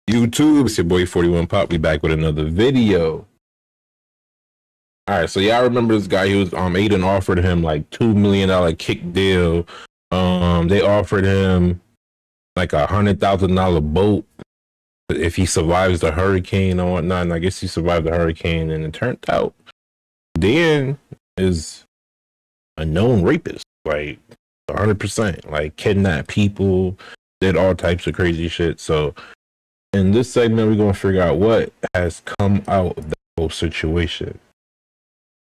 YouTube, it's your boy 41 Pop. We back with another video. All right, so y'all remember this guy? He was Aiden offered him like $2 million kick deal. They offered him like $100,000 boat if he survives the hurricane or whatnot. And I guess he survived the hurricane, and it turned out Dan is a known rapist, like 100%, like kidnapped people, did all types of crazy shit. So in this segment, we're gonna figure out what has come out of the whole situation.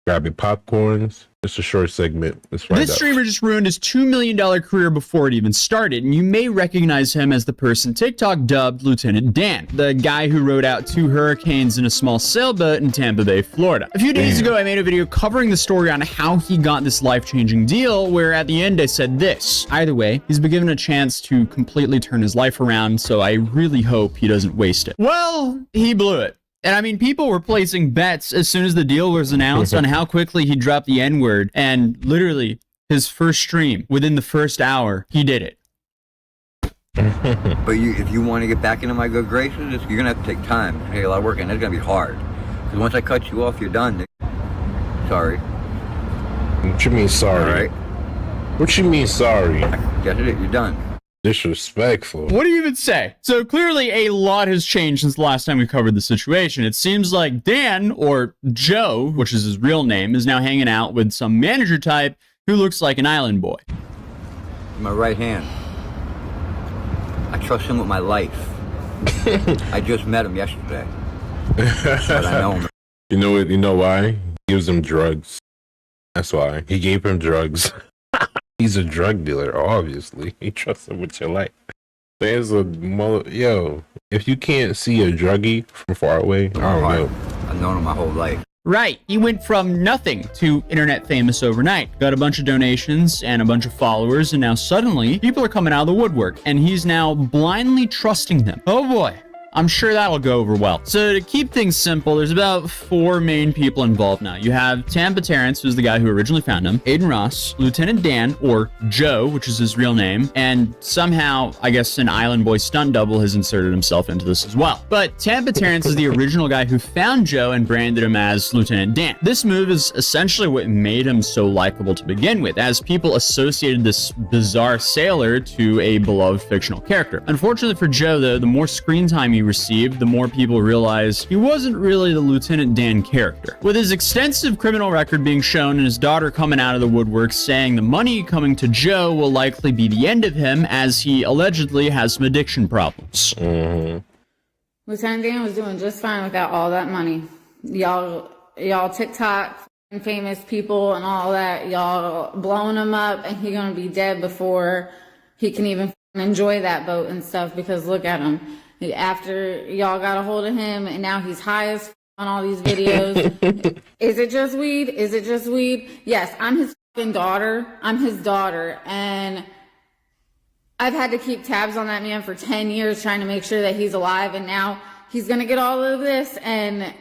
Grab your popcorns. It's a short segment. Let's find out. This streamer just ruined his $2 million career before it even started, and you may recognize him as the person TikTok dubbed Lieutenant Dan, the guy who rode out 2 hurricanes in a small sailboat in Tampa Bay, Florida. A few days ago, I made a video covering the story on how he got this life-changing deal, where at the end I said this. Either way, he's been given a chance to completely turn his life around, so I really hope he doesn't waste it. Well, he blew it. And I mean, people were placing bets as soon as the deal was announced on how quickly he dropped the N-word, and literally his first stream, within the first hour, he did it. But if you want to get back into my good graces, you're going to have to take time. Take a lot of work, and it's going to be hard. Because once I cut you off, you're done. Sorry. What you mean sorry? All right. What you mean sorry? That's it. You're done. Disrespectful. What do you even say? So clearly a lot has changed since the last time we covered the situation. It seems like Dan, or Joe, which is his real name, is now hanging out with some manager type who looks like an island boy. My right hand. I trust him with my life. I just met him yesterday. But I know him. You know what? You know why? He gives him drugs. That's why. He gave him drugs. He's a drug dealer, obviously. He trusts him with your life. There's a mother. Yo, if you can't see a druggie from far away, I don't know. I've known him my whole life. Right. He went from nothing to internet famous overnight. Got a bunch of donations and a bunch of followers, and now suddenly people are coming out of the woodwork, and he's now blindly trusting them. Oh boy. I'm sure that'll go over well. So to keep things simple, there's about 4 main people involved now. You have Tampa Terrence, who's the guy who originally found him, Aiden Ross, Lieutenant Dan, or Joe, which is his real name, and somehow, I guess, an island boy stunt double has inserted himself into this as well. But Tampa Terrence is the original guy who found Joe and branded him as Lieutenant Dan. This move is essentially what made him so likable to begin with, as people associated this bizarre sailor to a beloved fictional character. Unfortunately for Joe, though, the more screen time he received, the more people realized he wasn't really the Lieutenant Dan character. With his extensive criminal record being shown and his daughter coming out of the woodwork saying the money coming to Joe will likely be the end of him, as he allegedly has some addiction problems. Lieutenant Dan was doing just fine without all that money. Y'all TikTok famous people and all that, y'all blowing him up, and he gonna be dead before he can even enjoy that boat and stuff, because look at him. After y'all got a hold of him, and now he's high as on all these videos. Is it just weed? Is it just weed? Yes, I'm his fucking daughter. I'm his daughter, and I've had to keep tabs on that man for 10 years trying to make sure that he's alive, and now he's gonna get all of this and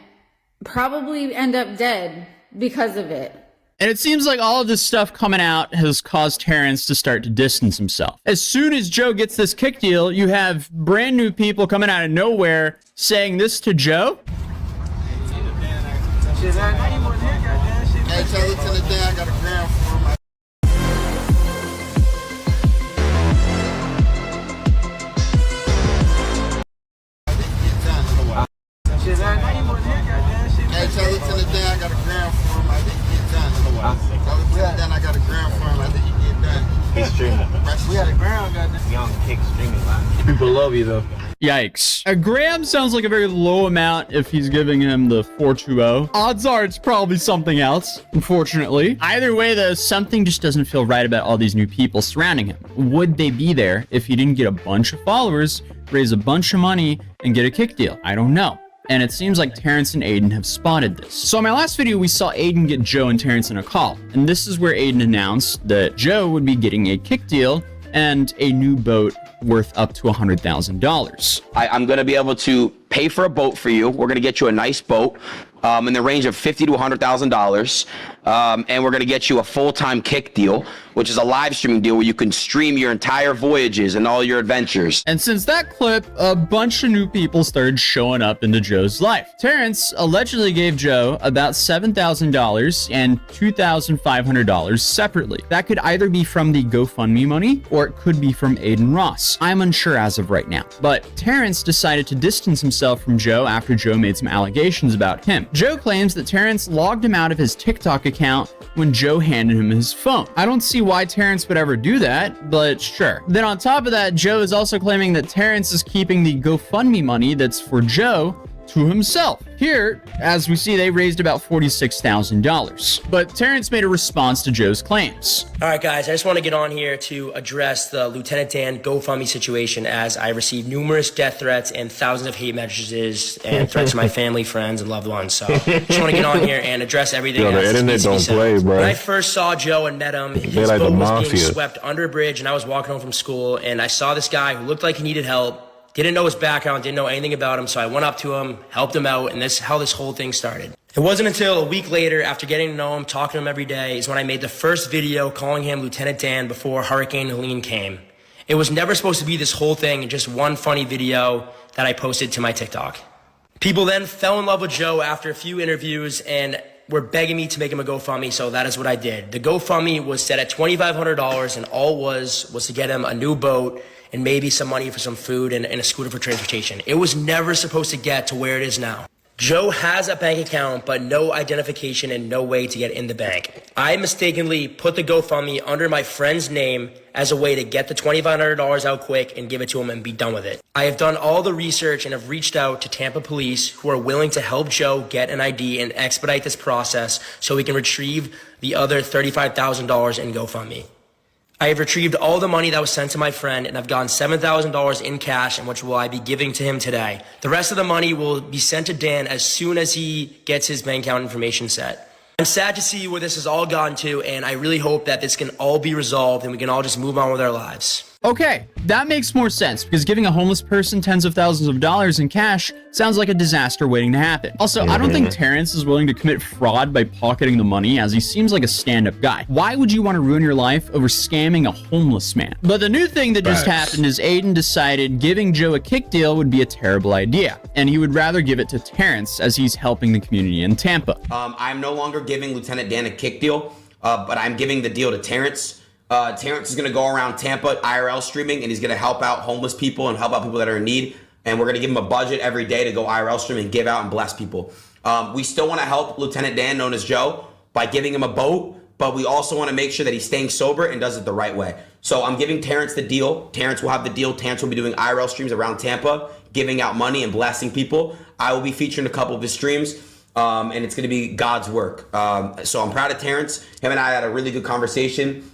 probably end up dead because of it. And it seems like all of this stuff coming out has caused Terrence to start to distance himself. As soon as Joe gets this kick deal, you have brand new people coming out of nowhere saying this to Joe. Hey, tell Lieutenant Dan I got a gram for him. Hey, tell Lieutenant Dan I got a gram for him. I think he get done. Tell Lieutenant Dan I got a gram for him. I think he get done. He's streaming. We had a gram, goddamn. Young kick streaming live. People love you though. Yikes. A gram sounds like a very low amount if he's giving him the 420. Odds are it's probably something else, unfortunately. Either way, though, something just doesn't feel right about all these new people surrounding him. Would they be there if he didn't get a bunch of followers, raise a bunch of money, and get a kick deal? I don't know. And it seems like Terrence and Aiden have spotted this. So in my last video, we saw Aiden get Joe and Terrence in a call. And this is where Aiden announced that Joe would be getting a kick deal and a new boat worth up to $100,000. I'm going to be able to pay for a boat for you. We're going to get you a nice boat. in the range of $50,000 to $100,000. And we're going to get you a full-time Kick deal, which is a live streaming deal where you can stream your entire voyages and all your adventures. And since that clip, a bunch of new people started showing up into Joe's life. Terrence allegedly gave Joe about $7,000 and $2,500 separately. That could either be from the GoFundMe money or it could be from Aiden Ross. I'm unsure as of right now. But Terrence decided to distance himself from Joe after Joe made some allegations about him. Joe claims that Terrence logged him out of his TikTok account when Joe handed him his phone. I don't see why Terrence would ever do that, but sure. Then on top of that, Joe is also claiming that Terrence is keeping the GoFundMe money that's for Joe to himself. Here, as we see, they raised about $46,000. But Terrence made a response to Joe's claims. All right, guys, I just want to get on here to address the Lieutenant Dan GoFundMe situation, as I received numerous death threats and thousands of hate messages and threats to my family, friends, and loved ones. So just want to get on here and address everything. Yo, the internet don't play, bro. When I first saw Joe and met him, his like boat was being swept under a bridge, and I was walking home from school, and I saw this guy who looked like he needed help. Didn't know his background, didn't know anything about him, so I went up to him, helped him out, and this is how this whole thing started. It wasn't until a week later, after getting to know him, talking to him every day, is when I made the first video calling him Lieutenant Dan before Hurricane Helene came. It was never supposed to be this whole thing, just one funny video that I posted to my TikTok. People then fell in love with Joe after a few interviews and were begging me to make him a GoFundMe, so that is what I did. The GoFundMe was set at $2,500, and all was to get him a new boat and maybe some money for some food and a scooter for transportation. It was never supposed to get to where it is now. Joe has a bank account, but no identification and no way to get in the bank. I mistakenly put the GoFundMe under my friend's name as a way to get the $2,500 out quick and give it to him and be done with it. I have done all the research and have reached out to Tampa police, who are willing to help Joe get an ID and expedite this process so we can retrieve the other $35,000 in GoFundMe. I have retrieved all the money that was sent to my friend, and I've gotten $7,000 in cash, and which will I be giving to him today. The rest of the money will be sent to Dan as soon as he gets his bank account information set. I'm sad to see where this has all gone to, and I really hope that this can all be resolved and we can all just move on with our lives. Okay, that makes more sense, because giving a homeless person tens of thousands of dollars in cash sounds like a disaster waiting to happen. Also, I don't think Terrence is willing to commit fraud by pocketing the money, as he seems like a stand-up guy. Why would you want to ruin your life over scamming a homeless man? But the new thing that just happened is Aiden decided giving Joe a Kick deal would be a terrible idea, and he would rather give it to Terrence, as he's helping the community in Tampa. I'm no longer giving Lieutenant Dan a Kick deal, but I'm giving the deal to Terrence. Terrence is going to go around Tampa IRL streaming, and he's going to help out homeless people and help out people that are in need. And we're going to give him a budget every day to go IRL stream and give out and bless people. We still want to help Lieutenant Dan, known as Joe, by giving him a boat, but we also want to make sure that he's staying sober and does it the right way. So I'm giving Terrence the deal. Terrence will have the deal. Terrence will be doing IRL streams around Tampa, giving out money and blessing people. I will be featuring a couple of his streams. And it's going to be God's work. So I'm proud of Terrence. Him and I had a really good conversation.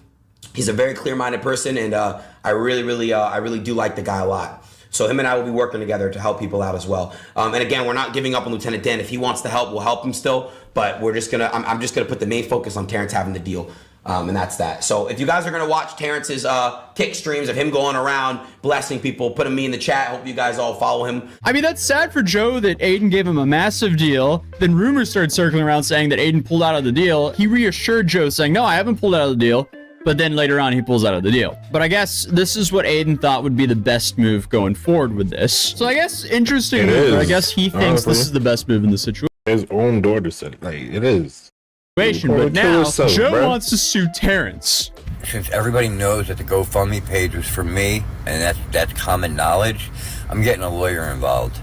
He's a very clear-minded person, and I really do like the guy a lot. So him and I will be working together to help people out as well. And again, we're not giving up on Lieutenant Dan. If he wants to help, we'll help him still. But I'm just gonna put the main focus on Terrence having the deal, and that's that. So if you guys are gonna watch Terrence's Kick streams of him going around blessing people, put me in the chat. Hope you guys all follow him. I mean, that's sad for Joe that Aiden gave him a massive deal. Then rumors started circling around saying that Aiden pulled out of the deal. He reassured Joe, saying, "No, I haven't pulled out of the deal." But then later on, he pulls out of the deal. But I guess this is what Aiden thought would be the best move going forward with this. So I guess interesting move. I guess he thinks this is the best move in the situation. His own daughter said it. Like, it is. But now, Joe wants to sue Terrence. Since everybody knows that the GoFundMe page was for me, and that's common knowledge, I'm getting a lawyer involved.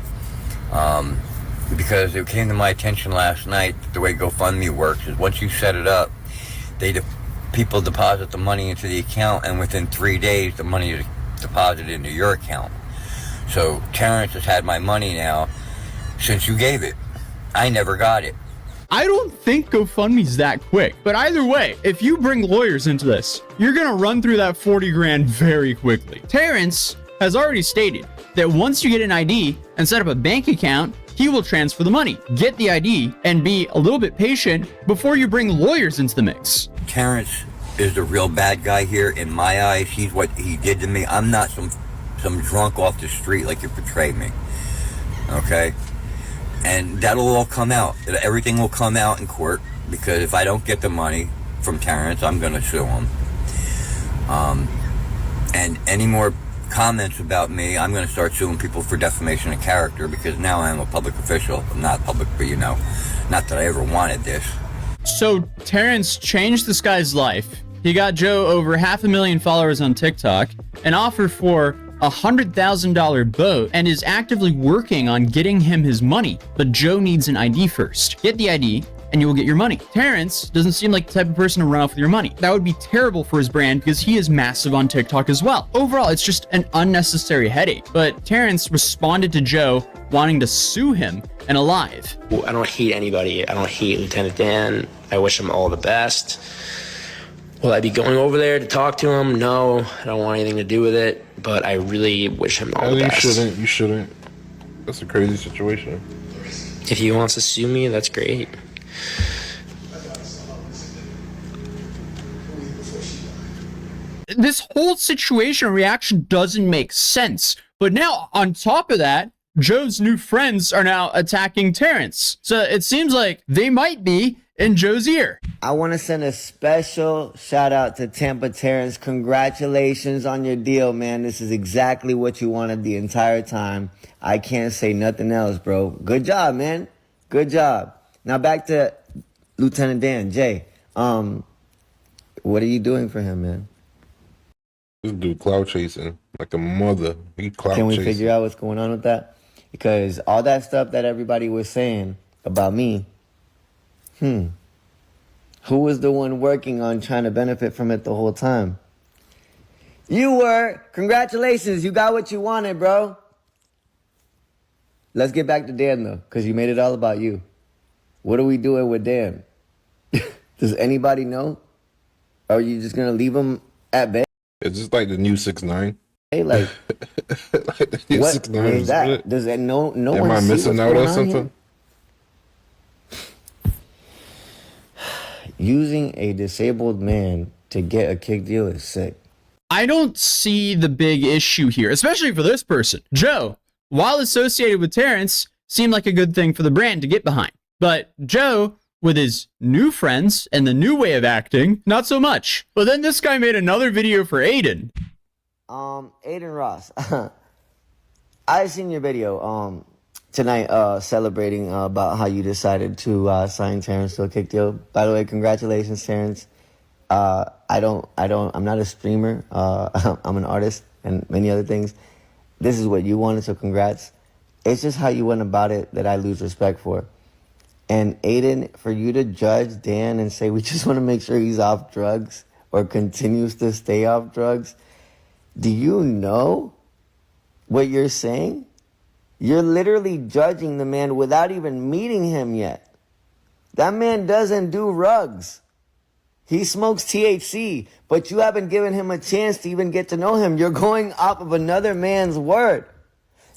Because it came to my attention last night that the way GoFundMe works is once you set it up, people deposit the money into the account, and within 3 days, the money is deposited into your account. So Terrence has had my money now since you gave it. I never got it. I don't think GoFundMe's that quick. But either way, if you bring lawyers into this, you're going to run through that 40 grand very quickly. Terrence has already stated that once you get an ID and set up a bank account, he will transfer the money, get the ID, and be a little bit patient before you bring lawyers into the mix. Terrence is the real bad guy here in my eyes. He's what he did to me. I'm not some drunk off the street like you portrayed me. Okay? And that'll all come out. Everything will come out in court, because if I don't get the money from Terrence, I'm going to sue him. And any more comments about me, I'm going to start suing people for defamation of character, because now I am a public official. I'm not public, but you know, not that I ever wanted this. So Terrence changed this guy's life. He got Joe over 500,000 followers on TikTok, an offer for a $100,000 boat, and is actively working on getting him his money. But Joe needs an ID first. Get the ID and you will get your money. Terrence doesn't seem like the type of person to run off with your money. That would be terrible for his brand because he is massive on TikTok as well. Overall, it's just an unnecessary headache. But Terrence responded to Joe wanting to sue him and alive. I don't hate anybody. I don't hate Lieutenant Dan. I wish him all the best. Will I be going over there to talk to him? No, I don't want anything to do with it, but I really wish him all the best. You shouldn't. That's a crazy situation. If he wants to sue me, that's great. This whole situation reaction doesn't make sense. But now, on top of that, Joe's new friends are now attacking Terrence. So it seems like they might be in Joe's ear. I want to send a special shout out to Tampa Terrence. Congratulations on your deal, man. This is exactly what you wanted the entire time. I can't say nothing else, bro. Good job, man. Good job. Now back to Lieutenant Dan. Jay, what are you doing for him, man? This dude cloud chasing like a mother. He cloud Can we chasing. figure out what's going on with that? Because all that stuff that everybody was saying about me, who was the one working on trying to benefit from it the whole time? You were. Congratulations. You got what you wanted, bro. Let's get back to Dan, though, because you made it all about you. What are we doing with Dan? Does anybody know? Or are you just going to leave him at bay? It's just like the new 6ix9ine. Hey, like, Like the new what 6ix9ine is is that? lit. Does that no Am one I see missing what's out going on on something? here? Using a disabled man to get a kick deal is sick. I don't see the big issue here, especially for this person. Joe, while associated with Terrence, seemed like a good thing for the brand to get behind. But Joe, with his new friends and the new way of acting, not so much. But then this guy made another video for Aiden. Aiden Ross, I seen your video tonight celebrating about how you decided to sign Terrence to a kick deal. By the way, congratulations, Terrence. I'm not a streamer. I'm an artist and many other things. This is what you wanted, so congrats. It's just how you went about it that I lose respect for. And Aiden, for you to judge Dan and say we just want to make sure he's off drugs or continues to stay off drugs, do you know what you're saying? You're literally judging the man without even meeting him yet. That man doesn't do rugs. He smokes THC, but you haven't given him a chance to even get to know him. You're going off of another man's word.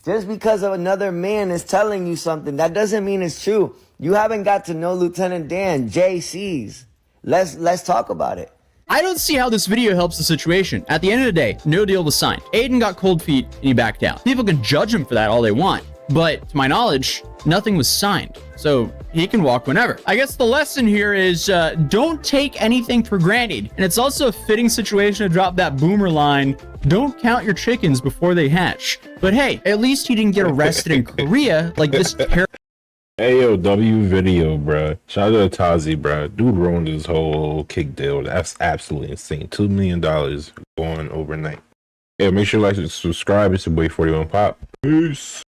Just because of another man is telling you something, that doesn't mean it's true. You haven't got to know Lieutenant Dan, JC's. Let's talk about it. I don't see how this video helps the situation. At the end of the day, no deal was signed. Aiden got cold feet and he backed out. People can judge him for that all they want. But to my knowledge, nothing was signed. So he can walk whenever. I guess the lesson here is don't take anything for granted. And it's also a fitting situation to drop that boomer line, don't count your chickens before they hatch. But hey, at least he didn't get arrested in Korea like this AOW video, bruh. Shout out to Tazi, bruh. Dude ruined his whole kick deal. That's absolutely insane. $2 million going overnight. Yeah, make sure you like and subscribe. It's your boy 41 Pop. Peace.